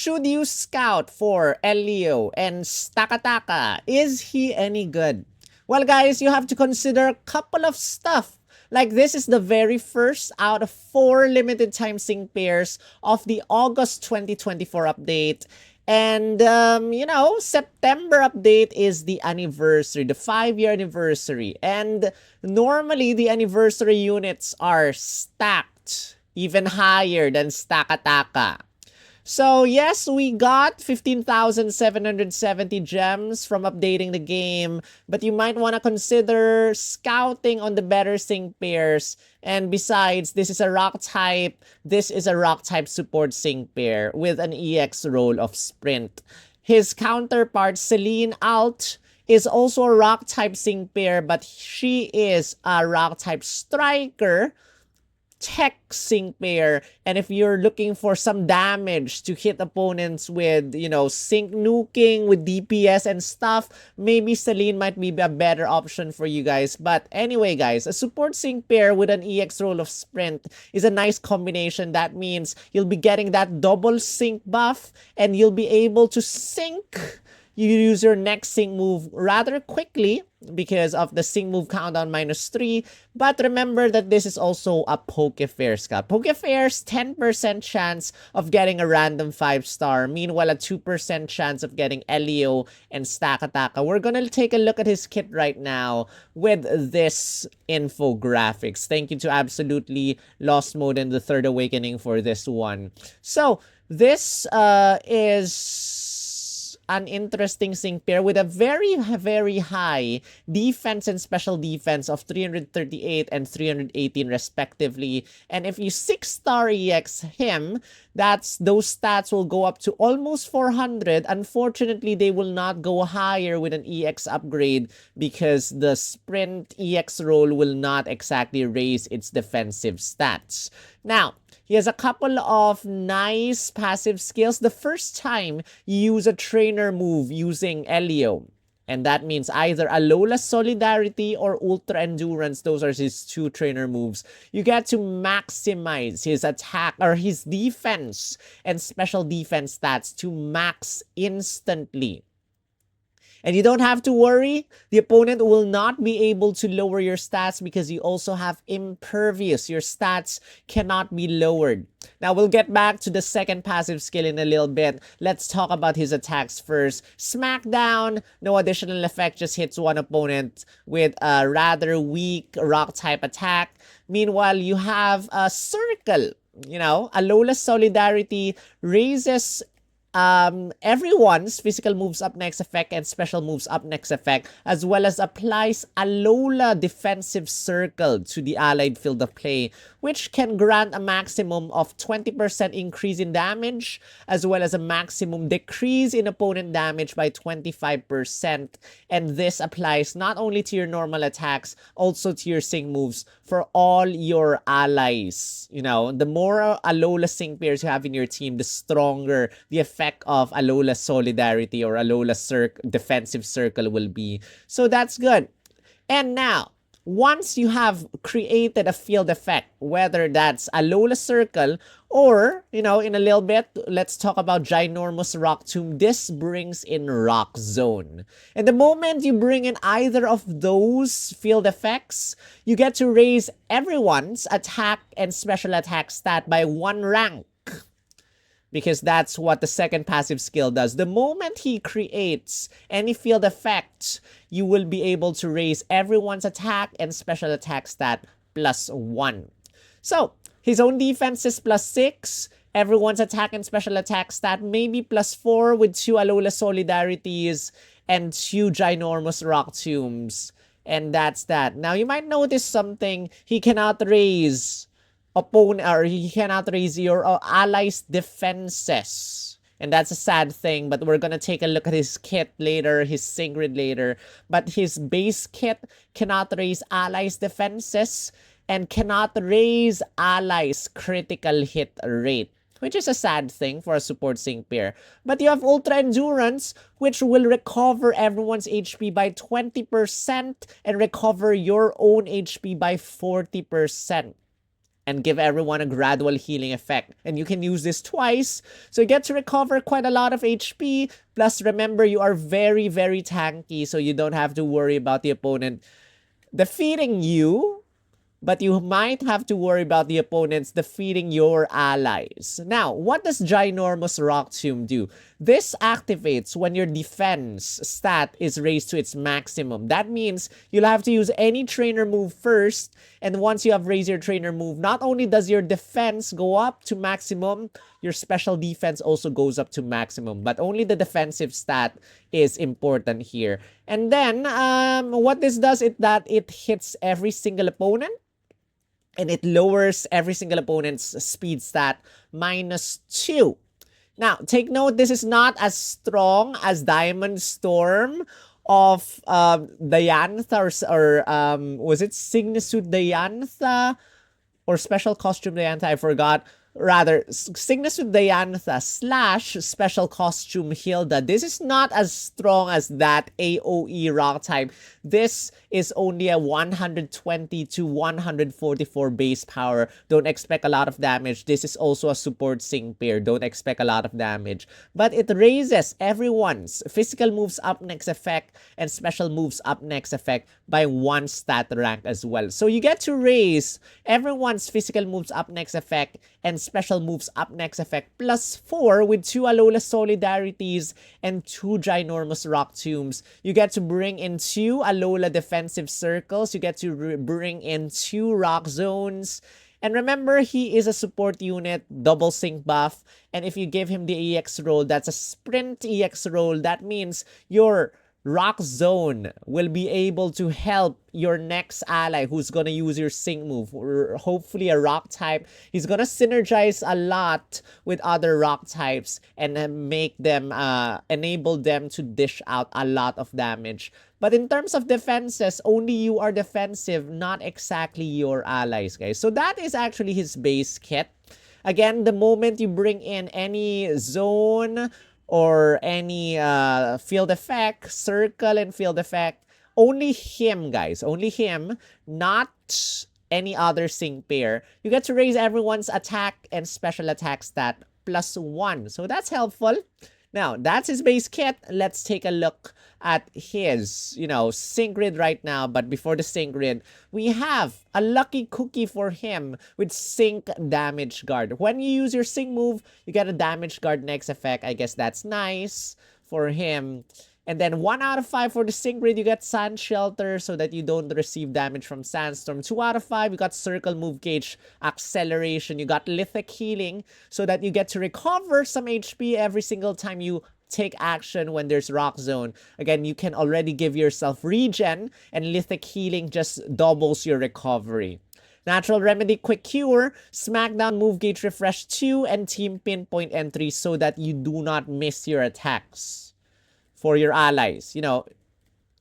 should you scout for Elio and Stakataka? Is he any good? Well, guys, you have to consider a couple of stuff. Like, this is the very first out of 4 limited time sync pairs of the August 2024 update. And, September update is the anniversary, the 5-year anniversary. And normally, the anniversary units are stacked even higher than Stakataka. So yes, we got 15,770 gems from updating the game, but you might want to consider scouting on the better sync pairs. And besides, this is a rock type support sync pair with an EX role of sprint. His counterpart, Celine Alt, is also a rock type sync pair, but she is a rock type striker tech sync pair. And if you're looking for some damage to hit opponents with, sync nuking with DPS and stuff, maybe Celine might be a better option for you guys. But anyway, guys, a support sync pair with an EX role of sprint is a nice combination. That means you'll be getting that double sync buff and you'll be able to sync. You use your next sync move rather quickly because of the sync move countdown -3. But remember that this is also a Pokefair scout. Pokefair's 10% chance of getting a random 5-star. Meanwhile, a 2% chance of getting Elio and Stakataka. We're gonna take a look at his kit right now with this infographics. Thank you to Absol-utely Lost Mode and the Third Awakening for this one. So, this is an interesting sync pair with a very, very high defense and special defense of 338 and 318 respectively. And if you 6-star EX him, those stats will go up to almost 400. Unfortunately, they will not go higher with an EX upgrade because the sprint EX roll will not exactly raise its defensive stats. Now, he has a couple of nice passive skills. The first time you use a trainer move using Elio, and that means either Alola Solidarity or Ultra Endurance. Those are his 2 trainer moves. You get to maximize his attack or his defense and special defense stats to max instantly. And you don't have to worry, the opponent will not be able to lower your stats because you also have Impervious. Your stats cannot be lowered. Now, we'll get back to the second passive skill in a little bit. Let's talk about his attacks first. Smackdown, no additional effect, just hits one opponent with a rather weak rock-type attack. Meanwhile, you have a Circle. Alola Solidarity raises everyone's physical moves up next effect and special moves up next effect, as well as applies Alola defensive circle to the allied field of play, which can grant a maximum of 20% increase in damage, as well as a maximum decrease in opponent damage by 25%. And this applies not only to your normal attacks, also to your sync moves for all your allies. The more Alola sync pairs you have in your team, the stronger the effect of Alola Solidarity or Alola defensive circle will be. So that's good. And now, once you have created a field effect, whether that's Alola Circle or, in a little bit, let's talk about Ginormous Rock Tomb. This brings in Rock Zone. And the moment you bring in either of those field effects, you get to raise everyone's attack and special attack stat by 1 rank. Because that's what the second passive skill does. The moment he creates any field effect, you will be able to raise everyone's attack and special attack stat +1. So, his own defense is +6. Everyone's attack and special attack stat maybe +4 with 2 Alola Solidarities and 2 Ginormous Rock Tombs. And that's that. Now, you might notice something. He cannot raise he cannot raise your allies' defenses. And that's a sad thing, but we're gonna take a look at his kit later, his sync grid later. But his base kit cannot raise allies' defenses and cannot raise allies' critical hit rate, which is a sad thing for a support sync pair. But you have Ultra Endurance, which will recover everyone's HP by 20% and recover your own HP by 40%. and give everyone a gradual healing effect. And you can use this twice, so you get to recover quite a lot of HP. Plus, remember, you are very, very tanky, so you don't have to worry about the opponent defeating you, but you might have to worry about the opponents defeating your allies. Now, what does Ginormous Rock Tomb do? This activates when your defense stat is raised to its maximum. That means you'll have to use any trainer move first, and once you have raised your trainer move, not only does your defense go up to maximum, your special defense also goes up to maximum, but only the defensive stat is important here. And then, what this does is that it hits every single opponent, and it lowers every single opponent's speed stat -2. Now, take note, this is not as strong as Diamond Storm of Diantha, or was it Signisude Diantha? Or Special Costume Diantha, I forgot. Rather, Signisude Diantha / Special Costume Hilda. This is not as strong as that AoE rock type. This is only a 120 to 144 base power. Don't expect a lot of damage. This is also a support sync pair. Don't expect a lot of damage. But it raises everyone's physical moves up next effect and special moves up next effect by 1 stat rank as well. So you get to raise everyone's physical moves up next effect and special moves up next effect +4 with 2 Alola Solidarities and 2 Ginormous Rock Tombs. You get to bring in 2 Alola Defensive Circles. You get to bring in 2 Rock Zones. And remember, he is a support unit, double sync buff. And if you give him the EX roll, that's a sprint EX roll. That means your Rock Zone will be able to help your next ally who's gonna use your sync move, or hopefully a rock type. He's gonna synergize a lot with other rock types and make them enable them to dish out a lot of damage. But in terms of defenses, only you are defensive, not exactly your allies, guys. So that is actually his base kit. Again, the moment you bring in any zone or any field effect, circle and field effect, only him, guys. Only him, not any other sync pair. You get to raise everyone's attack and special attack stat +1. So that's helpful. Now, that's his base kit. Let's take a look at his, sync grid right now. But before the sync grid, we have a lucky cookie for him with sync damage guard. When you use your sync move, you get a damage guard next effect. I guess that's nice for him. And then 1 out of 5 for the sync grid, you get Sand Shelter so that you don't receive damage from Sandstorm. 2 out of 5, you got Circle Move Gauge Acceleration. You got Lithic Healing so that you get to recover some HP every single time you take action when there's Rock Zone. Again, you can already give yourself regen, and Lithic Healing just doubles your recovery. Natural Remedy Quick Cure, Smackdown Move Gauge Refresh 2, and Team Pinpoint Entry so that you do not miss your attacks for your allies.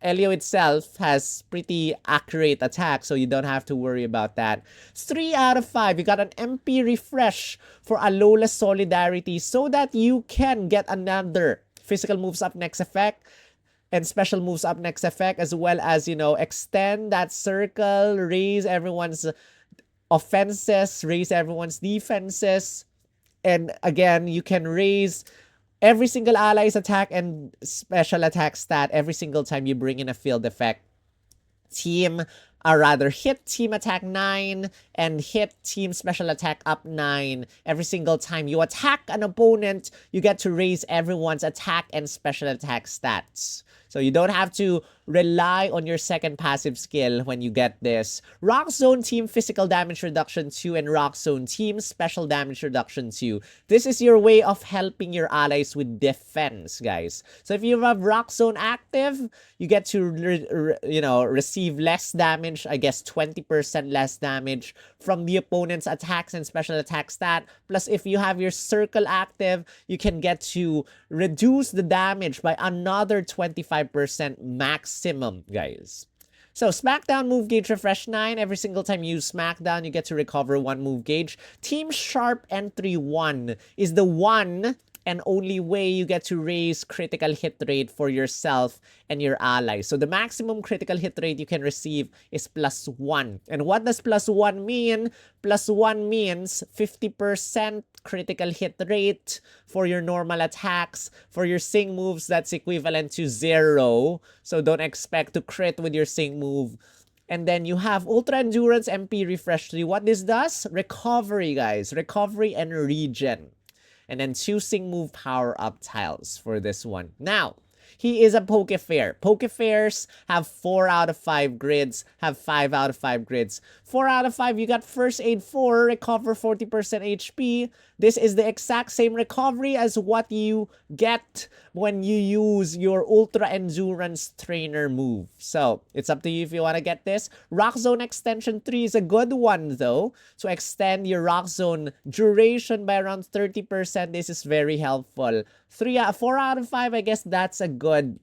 Elio itself has pretty accurate attack, so you don't have to worry about that. 3 out of 5. You got an MP refresh for Alola Solidarity so that you can get another physical moves up next effect and special moves up next effect, as well as, extend that circle, raise everyone's offenses, raise everyone's defenses. And again, you can raise every single ally's attack and special attack stat every single time you bring in a field effect. Hit team attack 9 and hit team special attack up 9. Every single time you attack an opponent, you get to raise everyone's attack and special attack stats. So you don't have to rely on your second passive skill when you get this. Rock Zone Team Physical Damage Reduction 2 and Rock Zone Team Special Damage Reduction 2. This is your way of helping your allies with defense, guys. So if you have Rock Zone active, you get to receive less damage, I guess 20% less damage from the opponent's attacks and special attack stat. Plus, if you have your circle active, you can get to reduce the damage by another 25% maximum, guys. So, Smackdown Move Gauge Refresh 9. Every single time you use Smackdown, you get to recover 1 move gauge. Team Sharp Entry 1 is the one and only way you get to raise critical hit rate for yourself and your allies. So the maximum critical hit rate you can receive is +1. And what does +1 mean? +1 means 50% critical hit rate for your normal attacks. For your sync moves, that's equivalent to 0. So don't expect to crit with your sync move. And then you have Ultra Endurance MP Refresh 3. What this does? Recovery, guys. Recovery and regen. And then 2 sync move power-up tiles for this one. Now, he is a Pokefair. Pokefairs have 4 out of 5 grids, have 5 out of 5 grids. 4 out of 5, you got First Aid 4, recover 40% HP. This is the exact same recovery as what you get when you use your Ultra Endurance Trainer move. So, it's up to you if you want to get this. Rock Zone Extension 3 is a good one though. To extend your Rock Zone duration by around 30%, this is very helpful. 4 out of 5, I guess that's a good,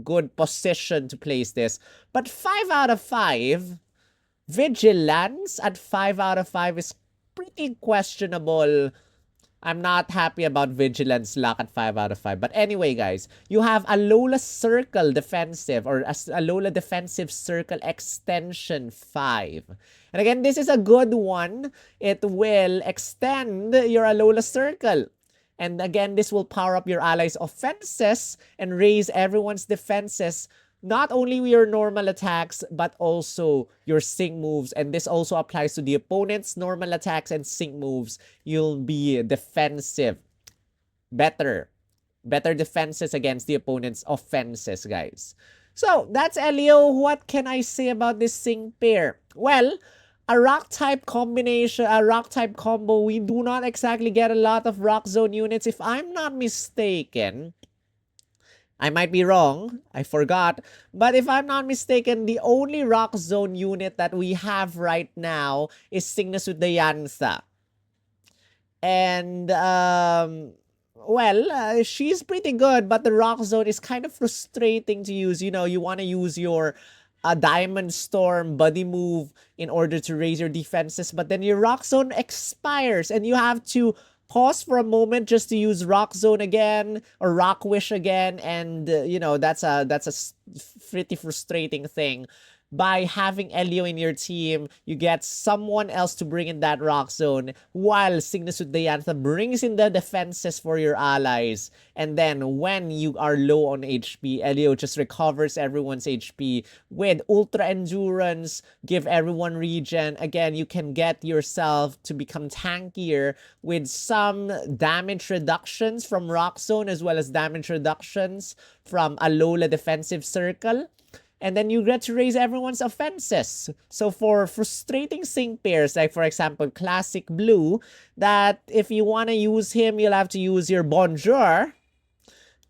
good position to place this. But 5 out of 5, Vigilance at 5 out of 5 is pretty questionable. I'm not happy about Vigilance luck at 5 out of 5. But anyway, guys, you have Alola Circle Defensive or Alola Defensive Circle Extension 5. And again, this is a good one. It will extend your Alola Circle. And again, this will power up your allies' offenses and raise everyone's defenses. Not only your normal attacks, but also your sync moves. And this also applies to the opponent's normal attacks and sync moves. You'll be defensive. Better defenses against the opponent's offenses, guys. So, that's Elio. What can I say about this sync pair? Well, a rock type combination, a rock type combo, we do not exactly get a lot of rock zone units. If I'm not mistaken, I might be wrong, I forgot, but if I'm not mistaken, the only rock zone unit that we have right now is Cygnus with the Yansa. And, she's pretty good, but the rock zone is kind of frustrating to use. You want to use your Diamond Storm buddy move in order to raise your defenses, but then your rock zone expires and you have to pause for a moment just to use Rock Zone again or Rock Wish again, and that's a pretty frustrating thing. By having Elio in your team, you get someone else to bring in that Rock Zone, while Cygnus with the Yantha brings in the defenses for your allies. And then when you are low on HP, Elio just recovers everyone's HP with Ultra Endurance, give everyone regen. Again, you can get yourself to become tankier with some damage reductions from Rock Zone as well as damage reductions from Alola Defensive Circle. And then you get to raise everyone's offenses. So for frustrating sync pairs, like for example, Classic Blue, that if you want to use him, you'll have to use your Bonjour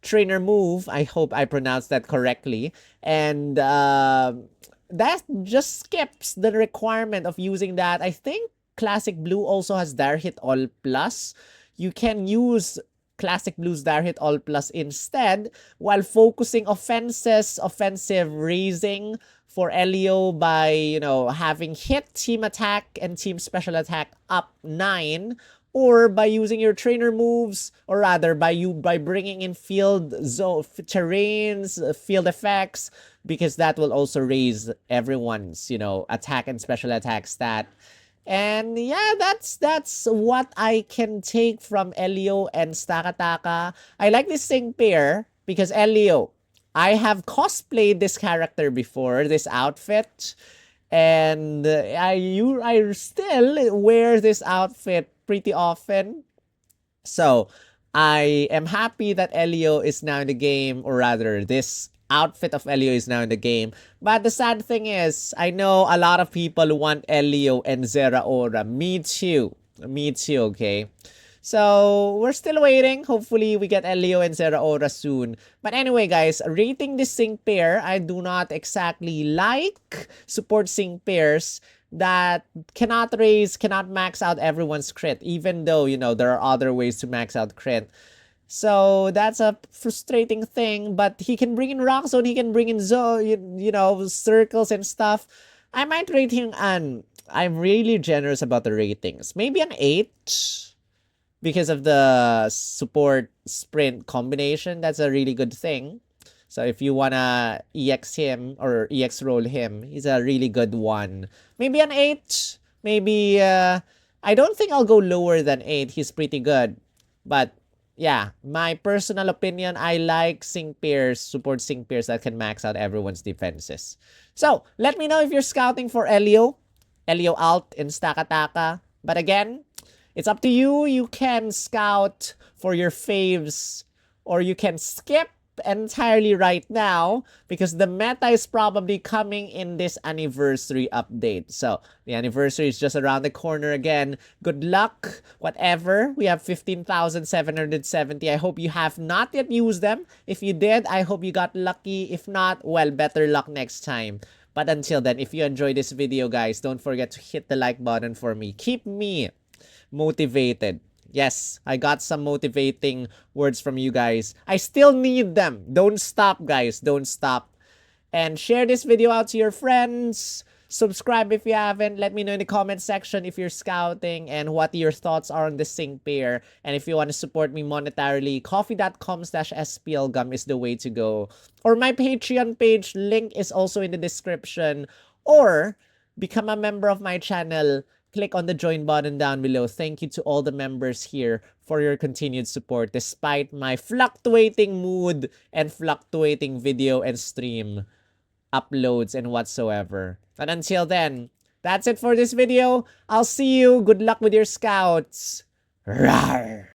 trainer move. I hope I pronounced that correctly. And that just skips the requirement of using that. I think Classic Blue also has Dire Hit All Plus. You can use Classic Blue's Dire Hit All Plus instead, while focusing offensive raising for Elio by, having hit, team attack, and team special attack up 9, or by using your trainer moves, or rather by bringing in field zone terrains, field effects, because that will also raise everyone's, attack and special attack stat. And yeah, that's what I can take from Elio and Stakataka. I like this sync pair because Elio, I have cosplayed this character before, this outfit, and I still wear this outfit pretty often. So I am happy that Elio is now in the game, or rather this outfit of Elio is now in the game. But the sad thing is, I know a lot of people want Elio and Zeraora. Me too, okay? So, we're still waiting. Hopefully, we get Elio and Zeraora soon. But anyway, guys, rating this sync pair, I do not exactly like support sync pairs that cannot max out everyone's crit, even though, there are other ways to max out crit. So that's a frustrating thing, but he can bring in Rock Zone, he can bring in circles and stuff. I might rate him I'm really generous about the ratings. Maybe an 8. because of the support sprint combination. That's a really good thing. So if you wanna EX him or EX roll him, he's a really good one. Maybe an 8. Maybe I don't think I'll go lower than 8. He's pretty good. But yeah, my personal opinion, I like sync pairs, support sync pairs that can max out everyone's defenses. So let me know if you're scouting for Elio alt in Stakataka. But again, it's up to you. You can scout for your faves or you can skip entirely right now because the meta is probably coming in this anniversary update. So the anniversary is just around the corner again. Good luck, whatever. We have 15,770. I hope you have not yet used them. If you did, I hope you got lucky. If not, well, better luck next time. But until then, if you enjoyed this video, guys, don't forget to hit the like button for me. Keep me motivated. Yes, I got some motivating words from you guys. I still need them. Don't stop, guys. Don't stop. And share this video out to your friends. Subscribe if you haven't. Let me know in the comment section if you're scouting and what your thoughts are on the sync pair. And if you want to support me monetarily, coffee.com/splgum is the way to go. Or my Patreon page, link is also in the description. Or become a member of my channel. Click on the join button down below. Thank you to all the members here for your continued support despite my fluctuating mood and fluctuating video and stream uploads and whatsoever. And until then, that's it for this video. I'll see you. Good luck with your scouts. Rawr!